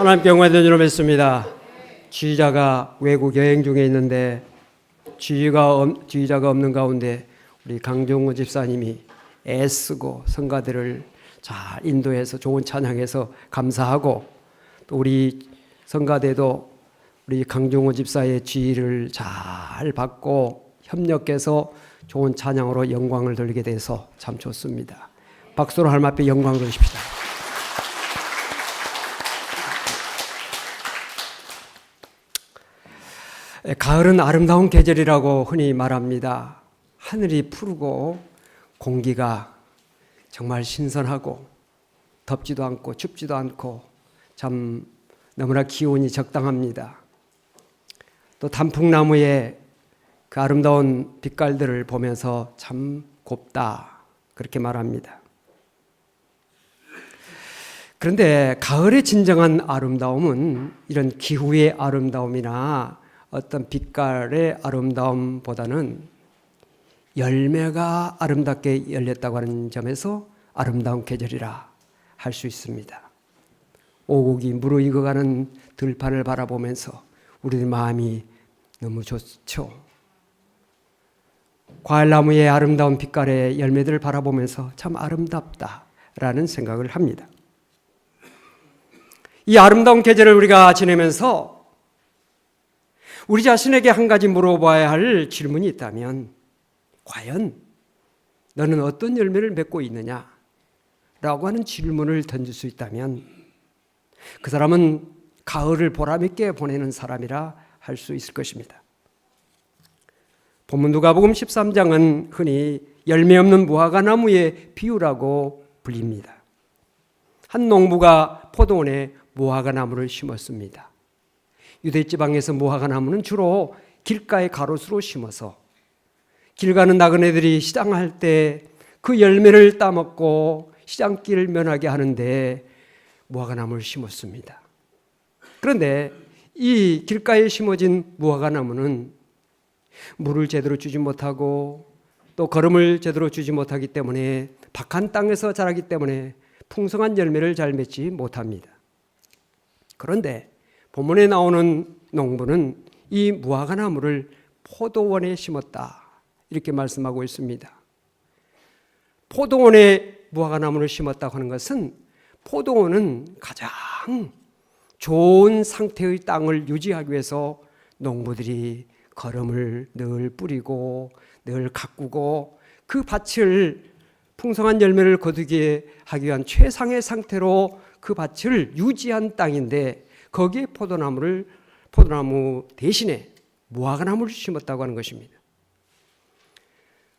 하나님께 영광의 은혜를 뵙습니다. 지휘자가 외국 여행 중에 있는데 지휘자가 없는 가운데 우리 강종호 집사님이 애쓰고 성가대를 잘 인도해서 좋은 찬양해서 감사하고, 또 우리 성가대도 우리 강종호 집사의 지휘를 잘 받고 협력해서 좋은 찬양으로 영광을 돌리게 돼서 참 좋습니다. 박수로 하나님 앞에 영광 돌리십시다. 가을은 아름다운 계절이라고 흔히 말합니다. 하늘이 푸르고 공기가 정말 신선하고 덥지도 않고 춥지도 않고 참 너무나 기온이 적당합니다. 또 단풍나무의 그 아름다운 빛깔들을 보면서 참 곱다, 그렇게 말합니다. 그런데 가을의 진정한 아름다움은 이런 기후의 아름다움이나 어떤 빛깔의 아름다움보다는 열매가 아름답게 열렸다고 하는 점에서 아름다운 계절이라 할 수 있습니다. 오곡이 무르익어가는 들판을 바라보면서 우리 마음이 너무 좋죠. 과일나무의 아름다운 빛깔의 열매들을 바라보면서 참 아름답다라는 생각을 합니다. 이 아름다운 계절을 우리가 지내면서 우리 자신에게 한 가지 물어봐야 할 질문이 있다면, 과연 너는 어떤 열매를 맺고 있느냐? 라고 하는 질문을 던질 수 있다면 그 사람은 가을을 보람있게 보내는 사람이라 할 수 있을 것입니다. 본문 누가복음 13장은 흔히 열매 없는 무화과나무의 비유라고 불립니다. 한 농부가 포도원에 무화과나무를 심었습니다. 유대 지방에서 무화과나무는 주로 길가의 가로수로 심어서 길 가는 나그네들이 시장할 때 그 열매를 따먹고 시장길을 면하게 하는데 무화과나무를 심었습니다. 그런데 이 길가에 심어진 무화과나무는 물을 제대로 주지 못하고 또 거름을 제대로 주지 못하기 때문에 박한 땅에서 자라기 때문에 풍성한 열매를 잘 맺지 못합니다. 그런데 본문에 나오는 농부는 이 무화과나무를 포도원에 심었다, 이렇게 말씀하고 있습니다. 포도원에 무화과나무를 심었다고 하는 것은 포도원은 가장 좋은 상태의 땅을 유지하기 위해서 농부들이 거름을 늘 뿌리고 늘 가꾸고 그 밭을 풍성한 열매를 거두게 하기 위한 최상의 상태로 그 밭을 유지한 땅인데, 거기에 포도나무 대신에 무화과나무를 심었다고 하는 것입니다.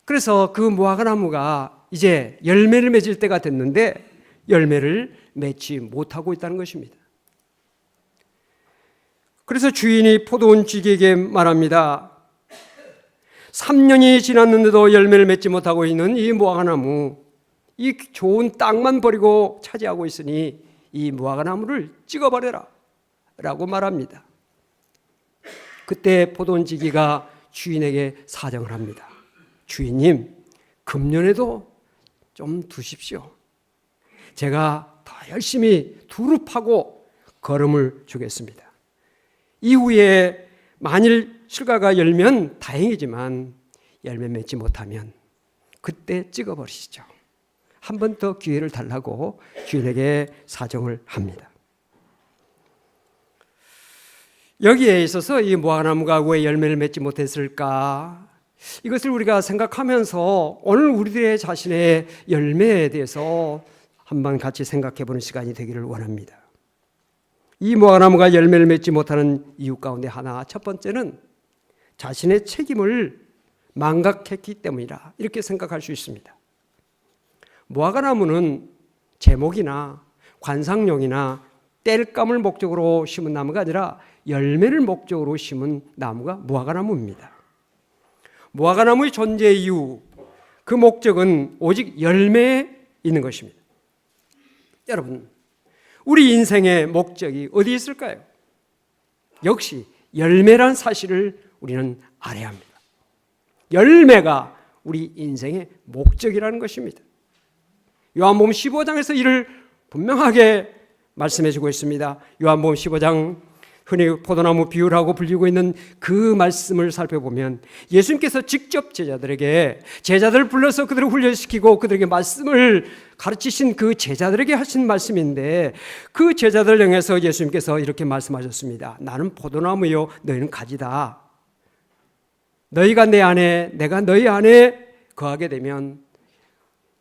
그래서 그 무화과나무가 이제 열매를 맺을 때가 됐는데 열매를 맺지 못하고 있다는 것입니다. 그래서 주인이 포도원 주인에게 말합니다. 3년이 지났는데도 열매를 맺지 못하고 있는 이 무화과나무, 이 좋은 땅만 버리고 차지하고 있으니 이 무화과나무를 찍어버려라 라고 말합니다. 그때 포도원 지기가 주인에게 사정을 합니다. 주인님, 금년에도 좀 두십시오. 제가 더 열심히 두루 파고 거름을 주겠습니다. 이후에 만일 실과가 열면 다행이지만 열매 맺지 못하면 그때 찍어버리시죠. 한 번 더 기회를 달라고 주인에게 사정을 합니다. 여기에 있어서 이 무화과나무가 왜 열매를 맺지 못했을까? 이것을 우리가 생각하면서 오늘 우리들의 자신의 열매에 대해서 한번 같이 생각해 보는 시간이 되기를 원합니다. 이 무화과나무가 열매를 맺지 못하는 이유 가운데 하나, 첫 번째는 자신의 책임을 망각했기 때문이라, 이렇게 생각할 수 있습니다. 무화과나무는 제목이나 관상용이나 땔감을 목적으로 심은 나무가 아니라 열매를 목적으로 심은 나무가 무화과나무입니다. 무화과나무의 존재 이유, 그 목적은 오직 열매에 있는 것입니다. 여러분, 우리 인생의 목적이 어디 있을까요? 역시 열매란 사실을 우리는 알아야 합니다. 열매가 우리 인생의 목적이라는 것입니다. 요한복음 15장에서 이를 분명하게 말씀해 주고 있습니다. 요한복음 15장 흔히 포도나무 비유라고 불리고 있는 그 말씀을 살펴보면 예수님께서 직접 제자들을 불러서 그들을 훈련시키고 그들에게 말씀을 가르치신 그 제자들에게 하신 말씀인데, 그 제자들을 향해서 예수님께서 이렇게 말씀하셨습니다. 나는 포도나무요 너희는 가지다. 너희가 내 안에, 내가 너희 안에 거하게 되면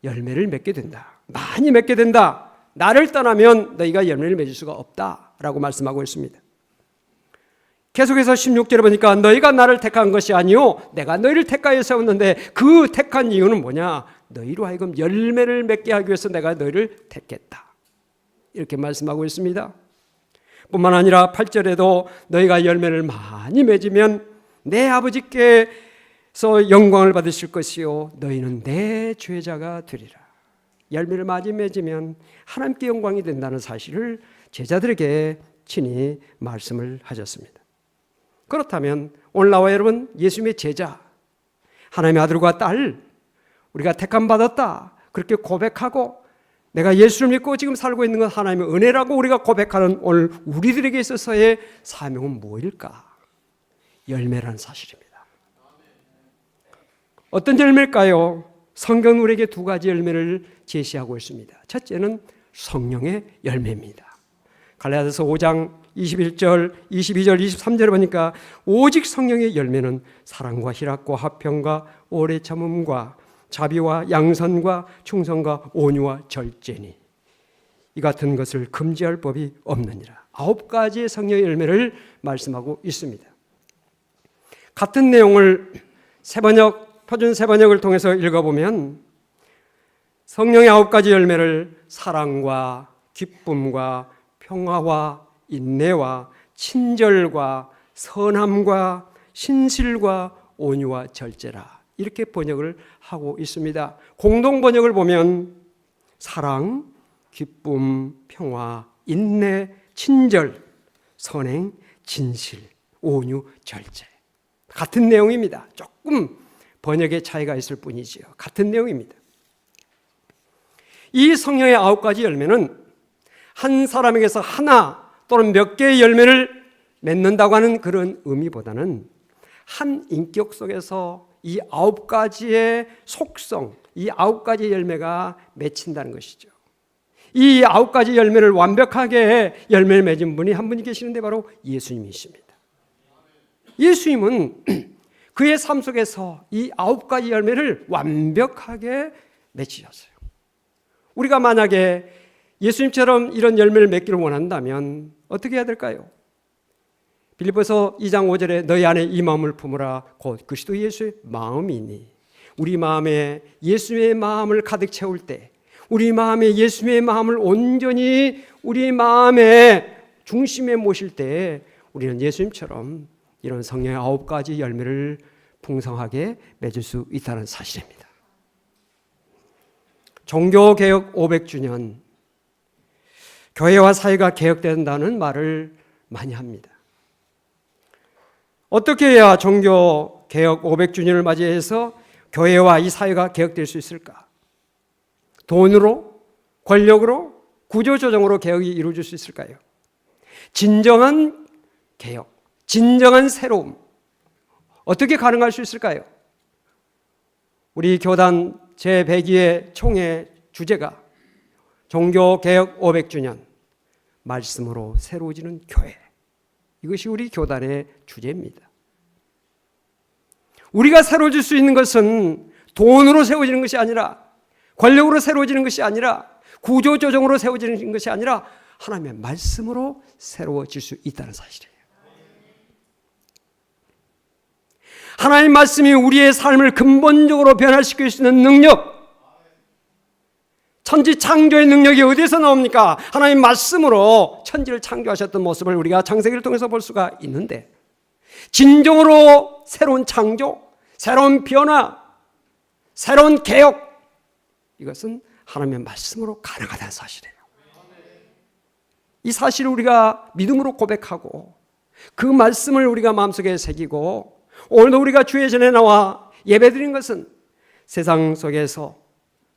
열매를 맺게 된다. 많이 맺게 된다. 나를 떠나면 너희가 열매를 맺을 수가 없다라고 말씀하고 있습니다. 계속해서 16절에 보니까 너희가 나를 택한 것이 아니요 내가 너희를 택하여 세웠는데 그 택한 이유는 뭐냐? 너희로 하여금 열매를 맺게 하기 위해서 내가 너희를 택했다. 이렇게 말씀하고 있습니다. 뿐만 아니라 8절에도 너희가 열매를 많이 맺으면 내 아버지께서 영광을 받으실 것이요 너희는 내 죄자가 되리라. 열매를 많이 맺으면 하나님께 영광이 된다는 사실을 제자들에게 친히 말씀을 하셨습니다. 그렇다면 오늘 나와 여러분 예수님의 제자, 하나님의 아들과 딸, 우리가 택함 받았다 그렇게 고백하고 내가 예수를 믿고 지금 살고 있는 건 하나님의 은혜라고 우리가 고백하는 오늘 우리들에게 있어서의 사명은 무엇일까? 열매라는 사실입니다. 어떤 열매일까요? 성경은 우리에게 두 가지 열매를 제시하고 있습니다. 첫째는 성령의 열매입니다. 갈라디아서 5장 21절, 22절, 23절을 보니까 오직 성령의 열매는 사랑과 희락과 화평과 오래 참음과 자비와 양선과 충성과 온유와 절제니 이 같은 것을 금지할 법이 없느니라. 9가지의 성령의 열매를 말씀하고 있습니다. 같은 내용을 표준 세번역을 통해서 읽어보면 성령의 9가지 열매를 사랑과 기쁨과 평화와 인내와 친절과 선함과 신실과 온유와 절제라 이렇게 번역을 하고 있습니다. 공동 번역을 보면 사랑, 기쁨, 평화, 인내, 친절, 선행, 진실, 온유, 절제 같은 내용입니다. 조금 번역의 차이가 있을 뿐이지요. 같은 내용입니다. 이 성령의 9가지 열매는 한 사람에게서 하나 또는 몇 개의 열매를 맺는다고 하는 그런 의미보다는 한 인격 속에서 이 9가지의 속성, 이 9가지 열매가 맺힌다는 것이죠. 이 9가지 열매를 완벽하게 열매를 맺은 분이 한 분이 계시는데 바로 예수님이십니다. 예수님은 그의 삶 속에서 이 9가지 열매를 완벽하게 맺으셨어요. 우리가 만약에 예수님처럼 이런 열매를 맺기를 원한다면 어떻게 해야 될까요? 빌립보서 2장 5절에 너희 안에 이 마음을 품으라 곧 그리스도 예수의 마음이니 우리 마음에 예수의 마음을 가득 채울 때 우리 마음에 예수의 마음을 온전히 우리 마음의 중심에 모실 때 우리는 예수님처럼 이런 성령의 9가지 열매를 풍성하게 맺을 수 있다는 사실입니다. 종교개혁 500주년 교회와 사회가 개혁된다는 말을 많이 합니다. 어떻게 해야 종교개혁 500주년을 맞이해서 교회와 이 사회가 개혁될 수 있을까? 돈으로, 권력으로, 구조조정으로 개혁이 이루어질 수 있을까요? 진정한 개혁, 진정한 새로움 어떻게 가능할 수 있을까요? 우리 교단 제102회 총회 주제가 종교개혁 500주년 말씀으로 새로워지는 교회, 이것이 우리 교단의 주제입니다. 우리가 새로워질 수 있는 것은 돈으로 세워지는 것이 아니라 권력으로 새로워지는 것이 아니라 구조조정으로 세워지는 것이 아니라 하나님의 말씀으로 새로워질 수 있다는 사실이에요. 하나님의 말씀이 우리의 삶을 근본적으로 변화시킬 수 있는 능력, 천지 창조의 능력이 어디서 나옵니까? 하나님 말씀으로 천지를 창조하셨던 모습을 우리가 창세기를 통해서 볼 수가 있는데 진정으로 새로운 창조, 새로운 변화, 새로운 개혁 이것은 하나님의 말씀으로 가능하다는 사실이에요. 이 사실을 우리가 믿음으로 고백하고 그 말씀을 우리가 마음속에 새기고 오늘도 우리가 주의 전에 나와 예배드린 것은 세상 속에서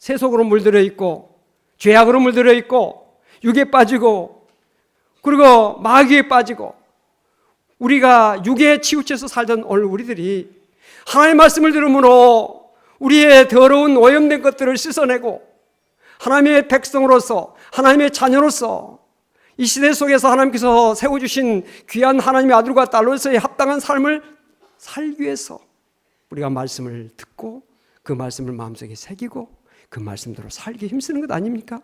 세속으로 물들어 있고 죄악으로 물들어 있고 육에 빠지고 그리고 마귀에 빠지고 우리가 육에 치우쳐서 살던 오늘 우리들이 하나님의 말씀을 들음으로 우리의 더러운 오염된 것들을 씻어내고 하나님의 백성으로서 하나님의 자녀로서 이 시대 속에서 하나님께서 세워주신 귀한 하나님의 아들과 딸로서의 합당한 삶을 살기 위해서 우리가 말씀을 듣고 그 말씀을 마음속에 새기고 그 말씀대로 살기 힘쓰는 것 아닙니까?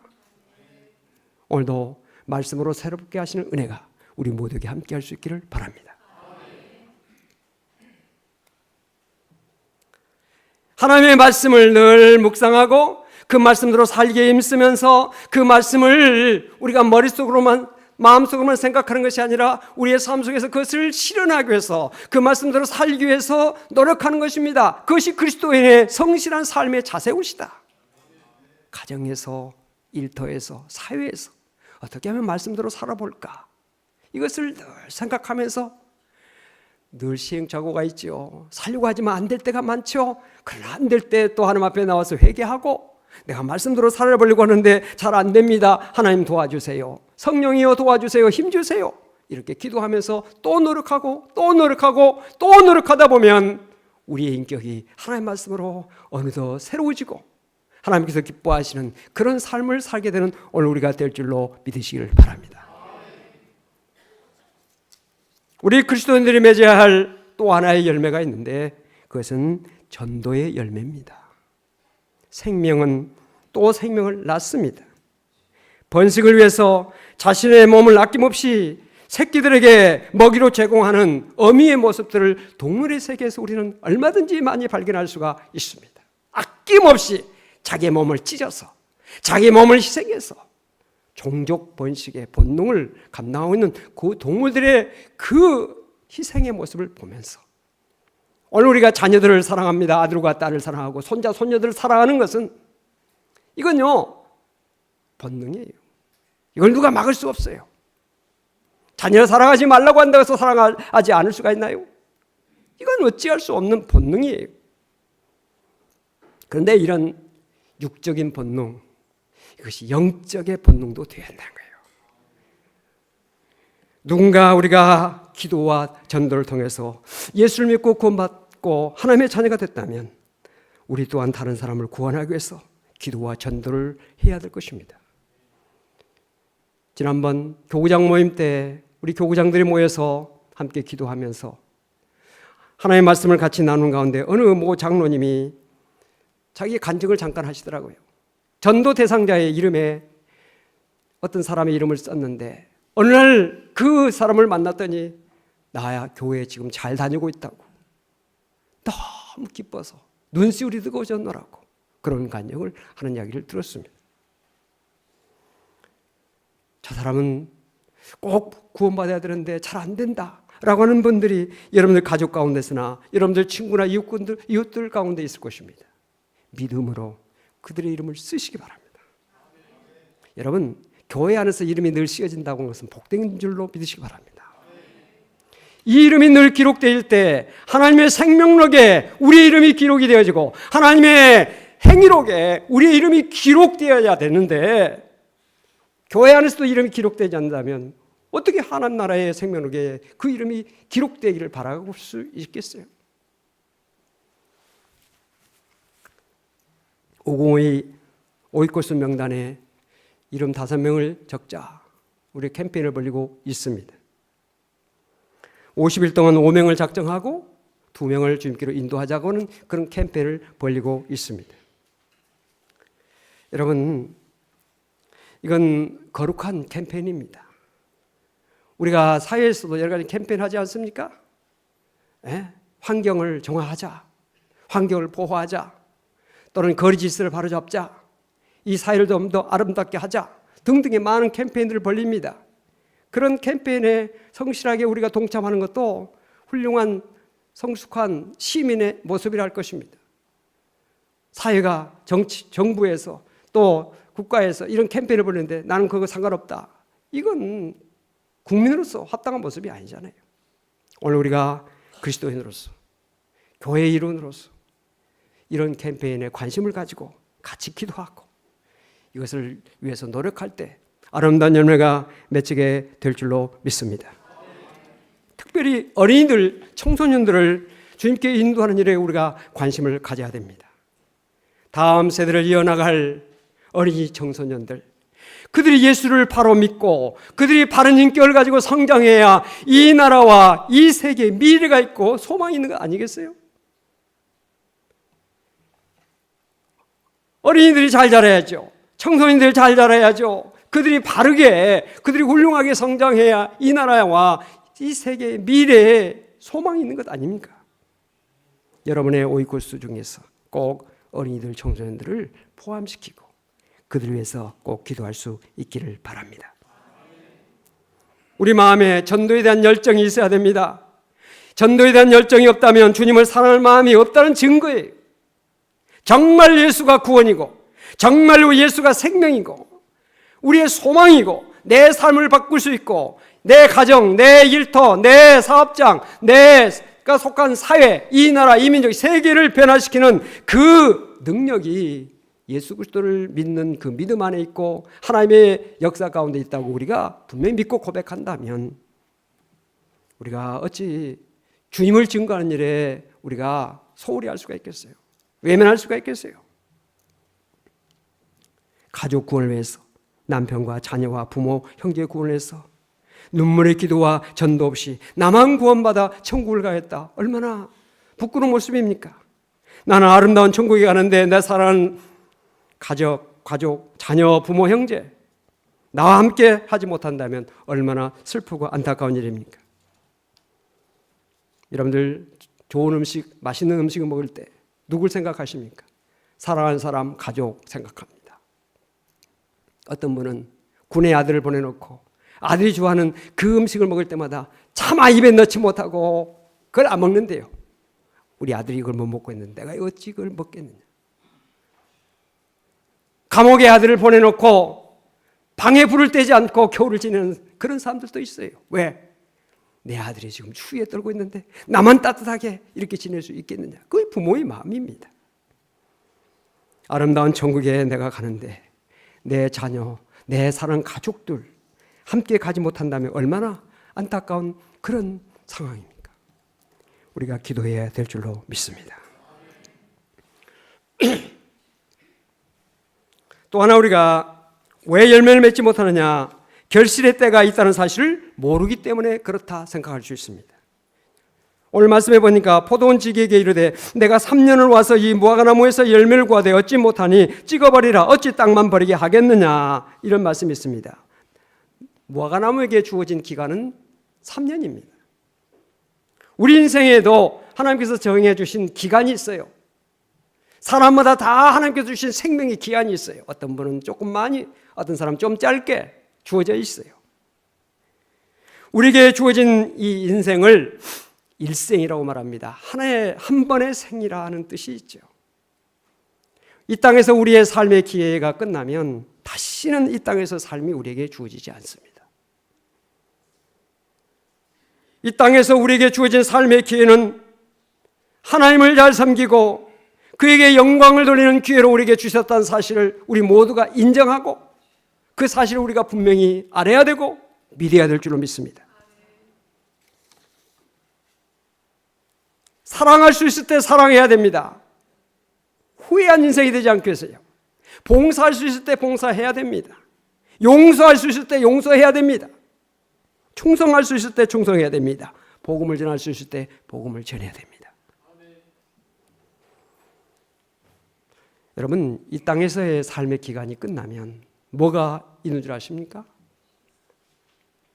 오늘도 말씀으로 새롭게 하시는 은혜가 우리 모두에게 함께 할 수 있기를 바랍니다. 하나님의 말씀을 늘 묵상하고 그 말씀대로 살기에 힘쓰면서 그 말씀을 우리가 머릿속으로만 마음속으로만 생각하는 것이 아니라 우리의 삶 속에서 그것을 실현하기 위해서 그 말씀대로 살기 위해서 노력하는 것입니다. 그것이 그리스도인의 성실한 삶의 자세우시다. 가정에서, 일터에서, 사회에서 어떻게 하면 말씀대로 살아볼까? 이것을 늘 생각하면서 늘 시행착오가 있죠. 살려고 하지만 안 될 때가 많죠. 그러나 안 될 때 또 하나님 앞에 나와서 회개하고 내가 말씀대로 살아보려고 하는데 잘 안 됩니다. 하나님 도와주세요. 성령이여 도와주세요. 힘주세요. 이렇게 기도하면서 또 노력하고 또 노력하고 또 노력하다 보면 우리의 인격이 하나님의 말씀으로 어느덧 새로워지고 하나님께서 기뻐하시는 그런 삶을 살게 되는 오늘 우리가 될 줄로 믿으시기를 바랍니다. 우리 그리스도인들이 맺어야 할 또 하나의 열매가 있는데 그것은 전도의 열매입니다. 생명은 또 생명을 낳습니다. 번식을 위해서 자신의 몸을 아낌없이 새끼들에게 먹이로 제공하는 어미의 모습들을 동물의 세계에서 우리는 얼마든지 많이 발견할 수가 있습니다. 아낌없이 자기의 몸을 찢어서 자기의 몸을 희생해서 종족 번식의 본능을 감당하고 있는 그 동물들의 그 희생의 모습을 보면서 오늘 우리가 자녀들을 사랑합니다. 아들과 딸을 사랑하고 손자, 손녀들을 사랑하는 것은 이건요 본능이에요. 이걸 누가 막을 수 없어요. 자녀를 사랑하지 말라고 한다고 해서 사랑하지 않을 수가 있나요? 이건 어찌할 수 없는 본능이에요. 그런데 이런 육적인 본능, 이것이 영적의 본능도 되어야 한다는 거예요. 누군가 우리가 기도와 전도를 통해서 예수를 믿고 구원받고 하나님의 자녀가 됐다면 우리 또한 다른 사람을 구원하기 위해서 기도와 전도를 해야 될 것입니다. 지난번 교구장 모임 때 우리 교구장들이 모여서 함께 기도하면서 하나님의 말씀을 같이 나누는 가운데 어느 모 장로님이 자기 간증을 잠깐 하시더라고요. 전도 대상자의 이름에 어떤 사람의 이름을 썼는데 어느 날 그 사람을 만났더니 나야 교회에 지금 잘 다니고 있다고 너무 기뻐서 눈시울이 뜨거워졌노라고 그런 간증을 하는 이야기를 들었습니다. 저 사람은 꼭 구원받아야 되는데 잘 안 된다 라고 하는 분들이 여러분들 가족 가운데서나 여러분들 친구나 이웃들 가운데 있을 것입니다. 믿음으로 그들의 이름을 쓰시기 바랍니다. 여러분 교회 안에서 이름이 늘 쓰여진다고 하는 것은 복된 줄로 믿으시기 바랍니다. 이 이름이 늘 기록될 때 하나님의 생명록에 우리의 이름이 기록이 되어지고 하나님의 행위록에 우리의 이름이 기록되어야 되는데 교회 안에서도 이름이 기록되지 않는다면 어떻게 하나님 나라의 생명록에 그 이름이 기록되기를 바라볼 수 있겠어요? 502 오이코스 명단에 이름 5명을 적자 우리 캠페인을 벌이고 있습니다. 50일 동안 5명을 작정하고 2명을 주님께로 인도하자고는 그런 캠페인을 벌이고 있습니다. 여러분 이건 거룩한 캠페인입니다. 우리가 사회에서도 여러 가지 캠페인 하지 않습니까? 환경을 정화하자, 환경을 보호하자, 또는 거리 질서를 바로잡자, 이 사회를 좀 더 아름답게 하자 등등의 많은 캠페인들을 벌립니다. 그런 캠페인에 성실하게 우리가 동참하는 것도 훌륭한 성숙한 시민의 모습이라 할 것입니다. 사회가 정부에서 또 국가에서 이런 캠페인을 벌이는데 나는 그거 상관없다. 이건 국민으로서 합당한 모습이 아니잖아요. 오늘 우리가 그리스도인으로서 교회의 일원으로서 이런 캠페인에 관심을 가지고 같이 기도하고 이것을 위해서 노력할 때 아름다운 열매가 맺히게 될 줄로 믿습니다. 특별히 어린이들, 청소년들을 주님께 인도하는 일에 우리가 관심을 가져야 됩니다. 다음 세대를 이어나갈 어린이 청소년들, 그들이 예수를 바로 믿고 그들이 바른 인격을 가지고 성장해야 이 나라와 이 세계에 미래가 있고 소망이 있는 거 아니겠어요? 어린이들이 잘 자라야죠. 청소년들이 잘 자라야죠. 그들이 바르게, 그들이 훌륭하게 성장해야 이 나라와 이 세계의 미래에 소망이 있는 것 아닙니까? 여러분의 오이코스 중에서 꼭 어린이들, 청소년들을 포함시키고 그들을 위해서 꼭 기도할 수 있기를 바랍니다. 우리 마음에 전도에 대한 열정이 있어야 됩니다. 전도에 대한 열정이 없다면 주님을 사랑할 마음이 없다는 증거예요. 정말 예수가 구원이고 정말로 예수가 생명이고 우리의 소망이고 내 삶을 바꿀 수 있고 내 가정, 내 일터, 내 사업장, 내가 속한 사회, 이 나라, 이 민족, 세계를 변화시키는 그 능력이 예수 그리스도를 믿는 그 믿음 안에 있고 하나님의 역사 가운데 있다고 우리가 분명히 믿고 고백한다면 우리가 어찌 주님을 증거하는 일에 우리가 소홀히 할 수가 있겠어요? 외면할 수가 있겠어요? 가족 구원을 위해서 남편과 자녀와 부모, 형제의 구원을 위해서 눈물의 기도와 전도 없이 나만 구원받아 천국을 가겠다. 얼마나 부끄러운 모습입니까? 나는 아름다운 천국에 가는데 내 사랑하는 가족, 자녀, 부모, 형제 나와 함께 하지 못한다면 얼마나 슬프고 안타까운 일입니까? 여러분들 좋은 음식, 맛있는 음식을 먹을 때 누굴 생각하십니까? 사랑하는 사람, 가족 생각합니다. 어떤 분은 군의 아들을 보내놓고 아들이 좋아하는 그 음식을 먹을 때마다 차마 입에 넣지 못하고 그걸 안 먹는데요. 우리 아들이 이걸 못 먹고 있는데 내가 어찌 그걸 먹겠느냐. 감옥에 아들을 보내놓고 방에 불을 떼지 않고 겨울을 지내는 그런 사람들도 있어요. 왜? 내 아들이 지금 추위에 떨고 있는데 나만 따뜻하게 이렇게 지낼 수 있겠느냐. 그게 부모의 마음입니다. 아름다운 천국에 내가 가는데 내 자녀, 내 사랑 가족들 함께 가지 못한다면 얼마나 안타까운 그런 상황입니까? 우리가 기도해야 될 줄로 믿습니다. 또 하나 우리가 왜 열매를 맺지 못하느냐, 결실의 때가 있다는 사실을 모르기 때문에 그렇다 생각할 수 있습니다. 오늘 말씀해 보니까 포도원 지기에게 이르되 내가 3년을 와서 이 무화과나무에서 열매를 구하되 얻지 못하니 찍어버리라. 어찌 땅만 버리게 하겠느냐, 이런 말씀이 있습니다. 무화과나무에게 주어진 기간은 3년입니다. 우리 인생에도 하나님께서 정해 주신 기간이 있어요. 사람마다 다 하나님께서 주신 생명의 기한이 있어요. 어떤 분은 조금 많이, 어떤 사람은 좀 짧게 주어져 있어요. 우리에게 주어진 이 인생을 일생이라고 말합니다. 하나의 한 번의 생이라는 뜻이 있죠. 이 땅에서 우리의 삶의 기회가 끝나면 다시는 이 땅에서 삶이 우리에게 주어지지 않습니다. 이 땅에서 우리에게 주어진 삶의 기회는 하나님을 잘 섬기고 그에게 영광을 돌리는 기회로 우리에게 주셨다는 사실을 우리 모두가 인정하고 그 사실을 우리가 분명히 알아야 되고 믿어야 될 줄로 믿습니다. 사랑할 수 있을 때 사랑해야 됩니다. 후회한 인생이 되지 않겠어요? 봉사할 수 있을 때 봉사해야 됩니다. 용서할 수 있을 때 용서해야 됩니다. 충성할 수 있을 때 충성해야 됩니다. 복음을 전할 수 있을 때 복음을 전해야 됩니다. 여러분, 이 땅에서의 삶의 기간이 끝나면 뭐가 있는 줄 아십니까?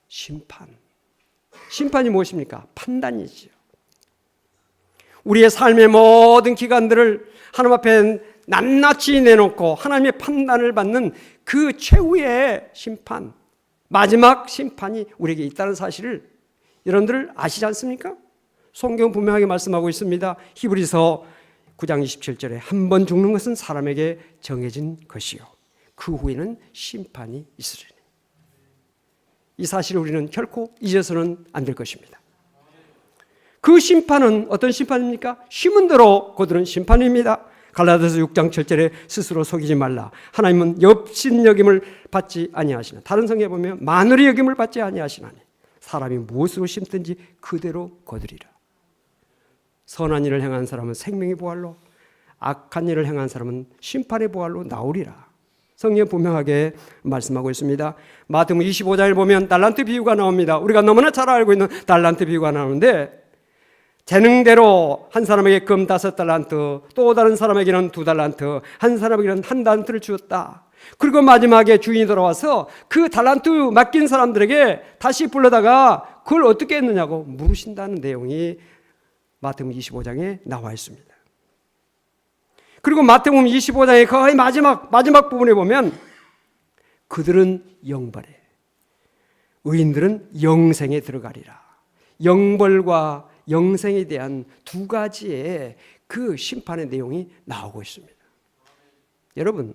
심판. 심판이 무엇입니까? 판단이죠. 우리의 삶의 모든 기간들을 하나님 앞에 낱낱이 내놓고 하나님의 판단을 받는 그 최후의 심판, 마지막 심판이 우리에게 있다는 사실을 여러분들 아시지 않습니까? 성경 분명하게 말씀하고 있습니다. 히브리서 9장 27절에 한 번 죽는 것은 사람에게 정해진 것이요 그 후에는 심판이 있으리니. 이 사실을 우리는 결코 잊어서는 안 될 것입니다. 그 심판은 어떤 심판입니까? 심은 대로 거두는 심판입니다. 갈라디아서 6장 7절에 스스로 속이지 말라. 하나님은 업신여김을 받지 아니하시나. 다른 성경에 보면 만월의 여김을 받지 아니하시나니 사람이 무엇으로 심든지 그대로 거두리라. 선한 일을 행한 사람은 생명의 보활로, 악한 일을 행한 사람은 심판의 보활로 나오리라. 성경에 분명하게 말씀하고 있습니다. 마태복음 25장을 보면 달란트 비유가 나옵니다. 우리가 너무나 잘 알고 있는 달란트 비유가 나오는데, 재능대로 한 사람에게 금 5달란트, 또 다른 사람에게는 2달란트, 한 사람에게는 1달란트를 주었다. 그리고 마지막에 주인이 돌아와서 그 달란트 맡긴 사람들에게 다시 불러다가 그걸 어떻게 했느냐고 물으신다는 내용이 마태복음 25장에 나와 있습니다. 그리고 마태복음 25장의 거의 마지막 부분에 보면 그들은 영벌에, 의인들은 영생에 들어가리라. 영벌과 영생에 대한 두 가지의 그 심판의 내용이 나오고 있습니다. 여러분,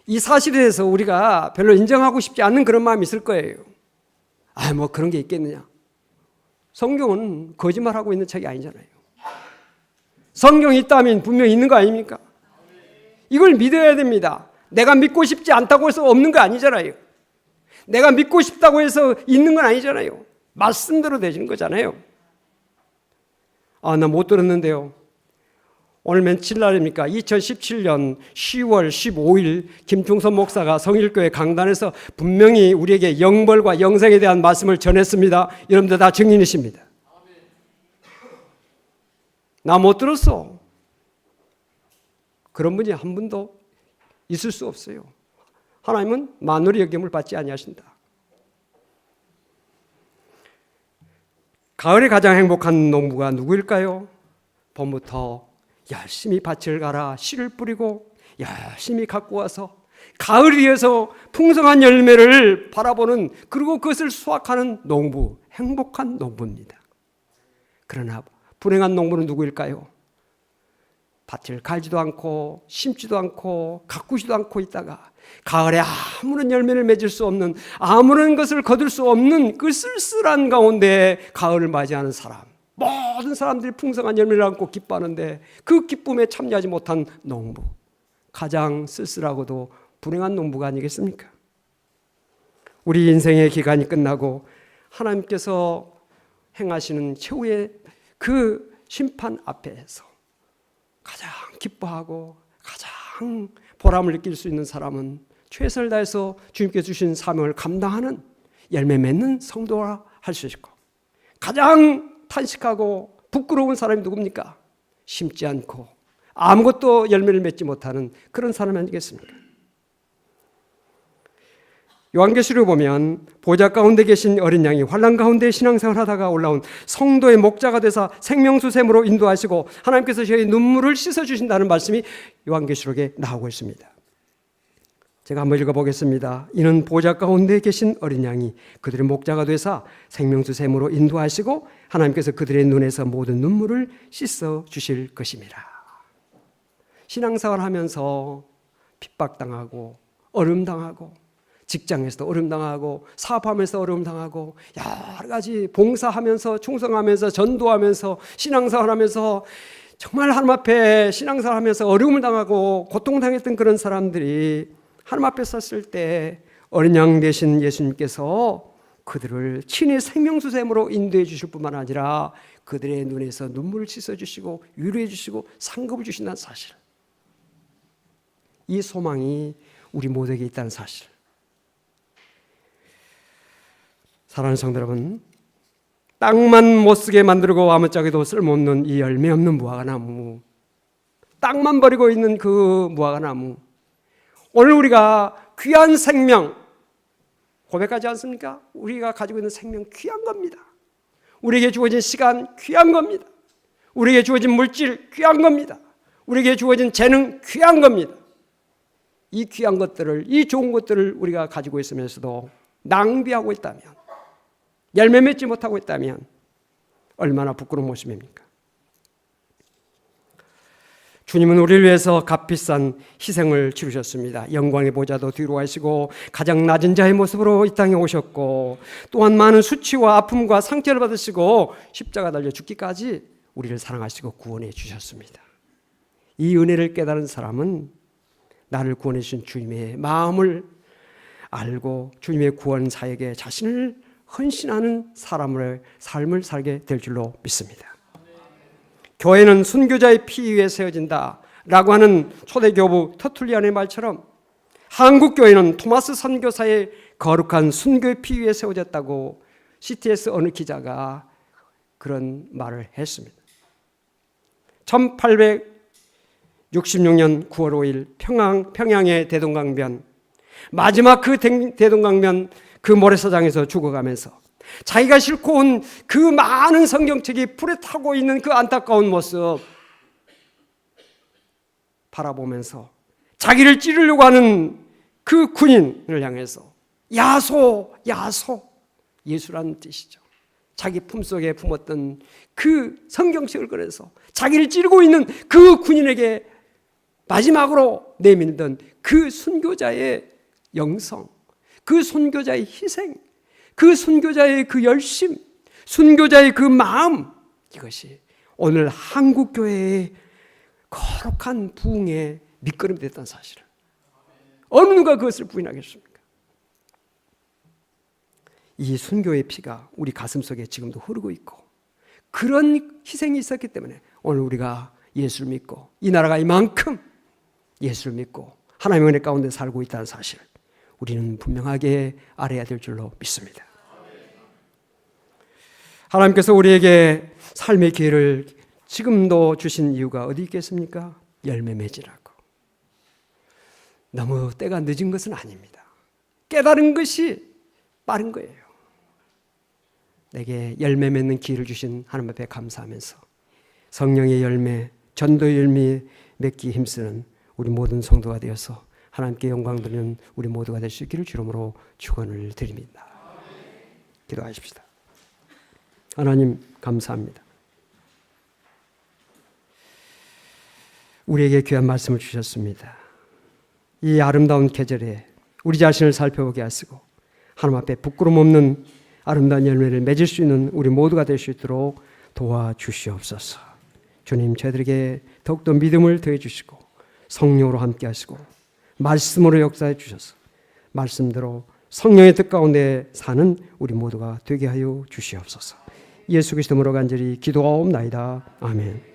이 사실에 대해서 우리가 별로 인정하고 싶지 않는 그런 마음이 있을 거예요. 뭐 그런 게 있겠느냐. 성경은 거짓말하고 있는 책이 아니잖아요. 성경이 있다면 분명히 있는 거 아닙니까? 이걸 믿어야 됩니다. 내가 믿고 싶지 않다고 해서 없는 거 아니잖아요. 내가 믿고 싶다고 해서 있는 건 아니잖아요. 말씀대로 되시는 거잖아요. 나 못 들었는데요. 오늘 며칠 날입니까? 2017년 10월 15일 김충선 목사가 성일교회 강단에서 분명히 우리에게 영벌과 영생에 대한 말씀을 전했습니다. 여러분들 다 증인이십니다. 나 못 들었어. 그런 분이 한 분도 있을 수 없어요. 하나님은 만월의 여김을 받지 아니하신다. 가을에 가장 행복한 농부가 누구일까요? 봄부터 열심히 밭을 갈아 씨를 뿌리고 열심히 갖고 와서 가을 위에서 풍성한 열매를 바라보는, 그리고 그것을 수확하는 농부, 행복한 농부입니다. 그러나 불행한 농부는 누구일까요? 밭을 갈지도 않고 심지도 않고 가꾸지도 않고 있다가 가을에 아무런 열매를 맺을 수 없는, 아무런 것을 거둘 수 없는 그 쓸쓸한 가운데 가을을 맞이하는 사람, 모든 사람들이 풍성한 열매를 안고 기뻐하는데 그 기쁨에 참여하지 못한 농부, 가장 쓸쓸하고도 불행한 농부가 아니겠습니까? 우리 인생의 기간이 끝나고 하나님께서 행하시는 최후의 그 심판 앞에서 가장 기뻐하고 가장 보람을 느낄 수 있는 사람은 최선을 다해서 주님께 주신 사명을 감당하는 열매 맺는 성도라 할 수 있고, 가장 탄식하고 부끄러운 사람이 누굽니까? 심지 않고 아무것도 열매를 맺지 못하는 그런 사람이 아니겠습니까? 요한계시록에 보면 보좌 가운데 계신 어린 양이 환난 가운데 신앙생활을 하다가 올라온 성도의 목자가 되사 생명수 샘으로 인도하시고 하나님께서 저희 눈물을 씻어주신다는 말씀이 요한계시록에 나오고 있습니다. 제가 한번 읽어보겠습니다. 이는 보좌 가운데 계신 어린 양이 그들의 목자가 되사 생명수 샘으로 인도하시고 하나님께서 그들의 눈에서 모든 눈물을 씻어주실 것입니다. 신앙생활을 하면서 핍박당하고 어려움당하고 직장에서도 어려움당하고 사업하면서 어려움당하고 여러 가지 봉사하면서 충성하면서 전도하면서 신앙생활하면서 정말 하나님 앞에 신앙생활하면서 어려움을 당하고 고통당했던 그런 사람들이 하나님 앞에 섰을 때 어린 양 되신 예수님께서 그들을 친히 생명수샘으로 인도해 주실 뿐만 아니라 그들의 눈에서 눈물을 씻어주시고 위로해 주시고 상급을 주신다는 사실, 이 소망이 우리 모두에게 있다는 사실. 사랑하는 성도 여러분, 땅만 못쓰게 만들고 아무짝에도 쓸모없는 이 열매 없는 무화과나무, 땅만 버리고 있는 그 무화과나무, 오늘 우리가 귀한 생명 고백하지 않습니까? 우리가 가지고 있는 생명 귀한 겁니다. 우리에게 주어진 시간 귀한 겁니다. 우리에게 주어진 물질 귀한 겁니다. 우리에게 주어진 재능 귀한 겁니다. 이 귀한 것들을, 이 좋은 것들을 우리가 가지고 있으면서도 낭비하고 있다면, 열매 맺지 못하고 있다면 얼마나 부끄러운 모습입니까? 주님은 우리를 위해서 값비싼 희생을 치르셨습니다. 영광의 보좌도 뒤로 하시고 가장 낮은 자의 모습으로 이 땅에 오셨고, 또한 많은 수치와 아픔과 상처를 받으시고 십자가 달려 죽기까지 우리를 사랑하시고 구원해 주셨습니다. 이 은혜를 깨달은 사람은 나를 구원해 주신 주님의 마음을 알고 주님의 구원 사역에 자신을 헌신하는 사람의 삶을 살게 될 줄로 믿습니다. 교회는 순교자의 피 위에 세워진다 라고 하는 초대교부 터툴리안의 말처럼 한국교회는 토마스 선교사의 거룩한 순교의 피 위에 세워졌다고 CTS 어느 기자가 그런 말을 했습니다. 1866년 9월 5일 평양의 대동강변, 마지막 그 대동강변 그 모래사장에서 죽어가면서 자기가 싣고 온 그 많은 성경책이 불에 타고 있는 그 안타까운 모습 바라보면서 자기를 찌르려고 하는 그 군인을 향해서 야소, 야소, 예수라는 뜻이죠. 자기 품속에 품었던 그 성경책을 꺼내서 자기를 찌르고 있는 그 군인에게 마지막으로 내밀던 그 순교자의 영성, 그 순교자의 희생, 그 순교자의 그 열심, 순교자의 그 마음, 이것이 오늘 한국교회의 거룩한 부흥의 밑거름이 됐다는 사실을 어느 누가 그것을 부인하겠습니까? 이 순교의 피가 우리 가슴속에 지금도 흐르고 있고 그런 희생이 있었기 때문에 오늘 우리가 예수를 믿고 이 나라가 이만큼 예수를 믿고 하나님의 은혜 가운데 살고 있다는 사실 우리는 분명하게 알아야 될 줄로 믿습니다. 하나님께서 우리에게 삶의 기회를 지금도 주신 이유가 어디 있겠습니까? 열매 맺으라고. 너무 때가 늦은 것은 아닙니다. 깨달은 것이 빠른 거예요. 내게 열매 맺는 기회를 주신 하나님 앞에 감사하면서 성령의 열매, 전도의 열매 맺기 힘쓰는 우리 모든 성도가 되어서 하나님께 영광 드리는 우리 모두가 될 수 있기를 주름으로 축원을 드립니다. 기도하십시다. 하나님 감사합니다. 우리에게 귀한 말씀을 주셨습니다. 이 아름다운 계절에 우리 자신을 살펴보게 하시고 하나님 앞에 부끄럼 없는 아름다운 열매를 맺을 수 있는 우리 모두가 될 수 있도록 도와주시옵소서. 주님, 저희들에게 더욱더 믿음을 더해 주시고 성령으로 함께 하시고 말씀으로 역사해 주셔서 말씀대로 성령의 뜻 가운데 사는 우리 모두가 되게 하여 주시옵소서. 예수 그리스도로 간절히 기도하옵나이다. 아멘.